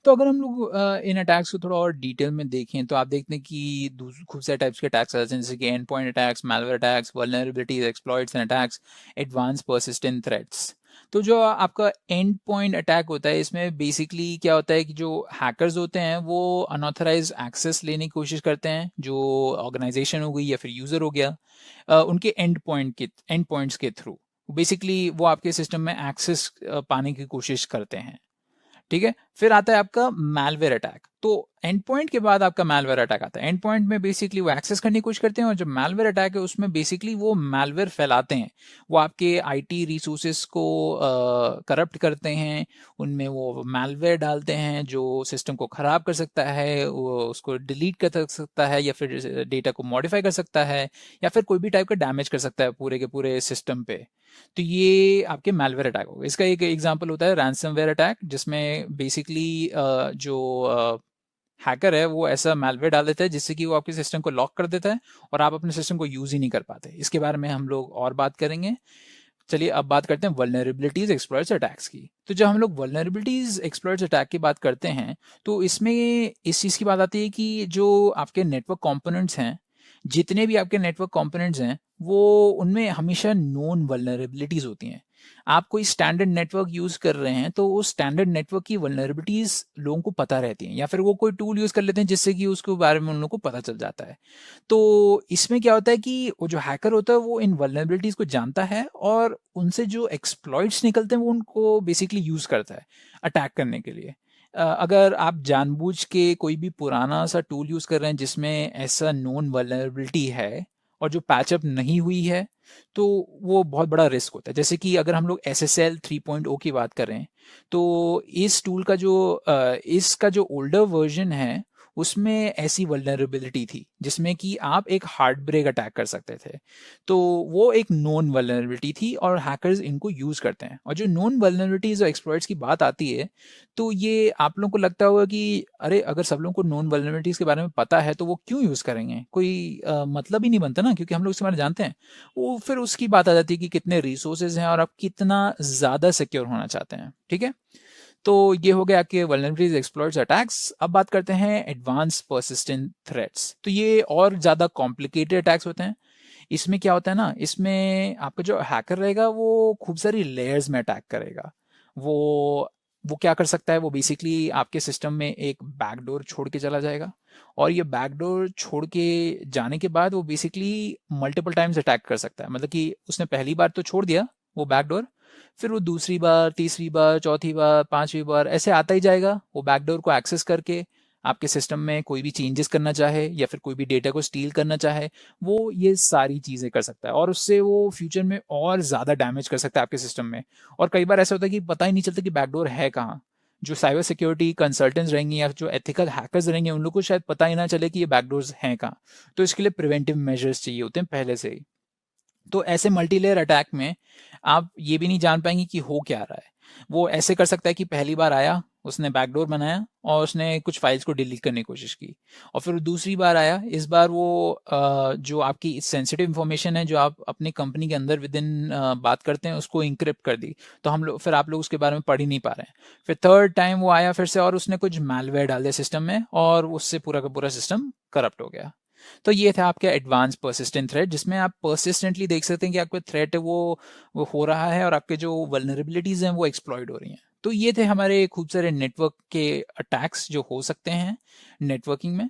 तो अगर हम लोग इन अटैक्स को थोड़ा और डिटेल में देखें तो आप देखते हैं कि खूब सारे टाइप्स के अटैक्स आते हैं, जैसे कि and point attacks, malware attacks, vulnerabilities, exploits and attacks, advance persistent threats. तो जो आपका एंड पॉइंट अटैक होता है, इसमें बेसिकली क्या होता है कि जो हैकर्स होते हैं वो अनऑथराइज एक्सेस लेने की कोशिश करते हैं, जो ऑर्गेनाइजेशन हो गई या फिर यूज़र हो गया, उनके एंड पॉइंट्स के थ्रू बेसिकली वो आपके सिस्टम में एक्सेस पाने की कोशिश करते हैं। ठीक है, फिर आता है आपका मैलवेयर अटैक। तो एंड पॉइंट के बाद आपका मैलवेयर अटैक आता है। एंड पॉइंट में बेसिकली वो एक्सेस करने की कोशिश करते हैं, और जो मैलवेयर अटैक है उसमें बेसिकली वो मैलवेयर फैलाते हैं। वो आपके आईटी रिसोर्सेज को करप्ट करते हैं, उनमें वो मैलवेयर डालते हैं जो सिस्टम को ख़राब कर सकता है, वो उसको डिलीट कर सकता है, या फिर डेटा को मॉडिफाई कर सकता है, या फिर कोई भी टाइप का डैमेज कर सकता है पूरे के पूरे सिस्टम पे। तो ये आपके मैलवेयर अटैक हो गए। इसका एक एग्जांपल होता है रैंसमवेयर अटैक, जिसमें बेसिकली जो हैकर है वो ऐसा मैलवेयर डाल देता है जिससे कि वो आपके सिस्टम को लॉक कर देता है, और आप अपने सिस्टम को यूज़ ही नहीं कर पाते। इसके बारे में हम लोग और बात करेंगे। चलिए अब बात करते हैं वल्नरेबिलिटीज एक्सप्लॉइट्स अटैक्स की। तो जब हम लोग वल्नरेबिलिटीज एक्सप्लॉइट्स अटैक की बात करते हैं तो इसमें इस चीज़ की बात आती है कि जो आपके नेटवर्क कंपोनेंट्स हैं, जितने भी आपके नेटवर्क कंपोनेंट्स हैं, वो उनमें हमेशा नोन वल्नरेबिलिटीज होती हैं। आप कोई स्टैंडर्ड नेटवर्क यूज़ कर रहे हैं तो उस स्टैंडर्ड नेटवर्क की वल्नरेबिलिटीज लोगों को पता रहती हैं, या फिर वो कोई टूल यूज़ कर लेते हैं जिससे कि उसके बारे में उन लोगों को पता चल जाता है। तो इसमें क्या होता है कि वो जो हैकर होता है वो इन वल्नरेबिलिटीज को जानता है, और उनसे जो एक्सप्लॉइट्स निकलते हैं वो उनको बेसिकली यूज करता है अटैक करने के लिए। अगर आप जानबूझ के कोई भी पुराना सा टूल यूज कर रहे हैं जिसमें ऐसा नोन वल्नरेबिलिटी है और जो पैचअप नहीं हुई है, तो वो बहुत बड़ा रिस्क होता है। जैसे कि अगर हम लोग SSL 3.0 की बात करें, तो इस टूल का जो इसका जो ओल्डर वर्जन है उसमें ऐसी वल्नरेबिलिटी थी जिसमें कि आप एक हार्ट ब्रेक अटैक कर सकते थे। तो वो एक नोन वल्नरेबिलिटी थी और हैकर्स इनको यूज करते हैं। और जो नोन वल्नरेबिलिटीज और एक्सप्लॉइट्स की बात आती है, तो ये आप लोगों को लगता होगा कि अरे अगर सब लोगों को नोन वल्नरेबिलिटीज के बारे में पता है तो वो क्यों यूज करेंगे, कोई मतलब ही नहीं बनता ना, क्योंकि हम लोग इसके बारे में जानते हैं। वो फिर उसकी बात आ जाती है कि कितने रिसोर्सेज हैं और आप कितना ज्यादा सिक्योर होना चाहते हैं। ठीक है, तो ये हो गया आपके वल्नरेबिलिटीज एक्सप्लॉइट्स अटैक्स। अब बात करते हैं एडवांस पर्सिस्टेंट थ्रेट्स। तो ये और ज़्यादा कॉम्प्लिकेटेड अटैक्स होते हैं। इसमें क्या होता है ना, इसमें आपका जो हैकर रहेगा वो खूब सारी लेयर्स में अटैक करेगा। वो वो क्या कर सकता है, वो बेसिकली आपके सिस्टम में एक बैकडोर छोड़ के चला जाएगा, और ये बैकडोर छोड़ के जाने के बाद वो बेसिकली मल्टीपल टाइम्स अटैक कर सकता है। मतलब कि उसने पहली बार तो छोड़ दिया वो बैकडोर, फिर वो दूसरी बार, तीसरी बार, चौथी बार, पांचवी बार ऐसे आता ही जाएगा। वो बैकडोर को एक्सेस करके आपके सिस्टम में कोई भी चेंजेस करना चाहे या फिर कोई भी डेटा को स्टील करना चाहे, वो ये सारी चीज़ें कर सकता है, और उससे वो फ्यूचर में और ज़्यादा डैमेज कर सकता है आपके सिस्टम में। और कई बार ऐसा होता है कि पता ही नहीं चलता कि बैकडोर है कहाँ। जो साइबर सिक्योरिटी कंसल्टेंट्स रहेंगे या जो एथिकल हैकर्स रहेंगे उन लोग को शायद पता ही ना चले कि ये बैकडोर्स हैं कहाँ। तो इसके लिए प्रिवेंटिव मेजर्स चाहिए होते हैं पहले से ही। तो ऐसे मल्टीलेयर अटैक में आप ये भी नहीं जान पाएंगे कि हो क्या रहा है। वो ऐसे कर सकता है कि पहली बार आया, उसने बैकडोर बनाया और उसने कुछ फाइल्स को डिलीट करने की कोशिश की, और फिर दूसरी बार आया, इस बार वो जो आपकी सेंसिटिव इंफॉर्मेशन है जो आप अपनी कंपनी के अंदर विद इन बात करते हैं उसको इंक्रिप्ट कर दी, तो हम लोग फिर आप लोग उसके बारे में पढ़ ही नहीं पा रहे हैं। फिर थर्ड टाइम वो आया फिर से, और उसने कुछ मैलवेयर डाल दिया सिस्टम में, और उससे पूरा का पूरा सिस्टम करप्ट हो गया। तो ये था आपका एडवांस परसिस्टेंट थ्रेट, जिसमें आप परसिस्टेंटली देख सकते हैं कि आपका थ्रेट है वो हो रहा है, और आपके जो वल्नरेबिलिटीज हैं वो एक्सप्लॉइट हो रही हैं। तो ये थे हमारे खूब सारे नेटवर्क के अटैक्स जो हो सकते हैं नेटवर्किंग में।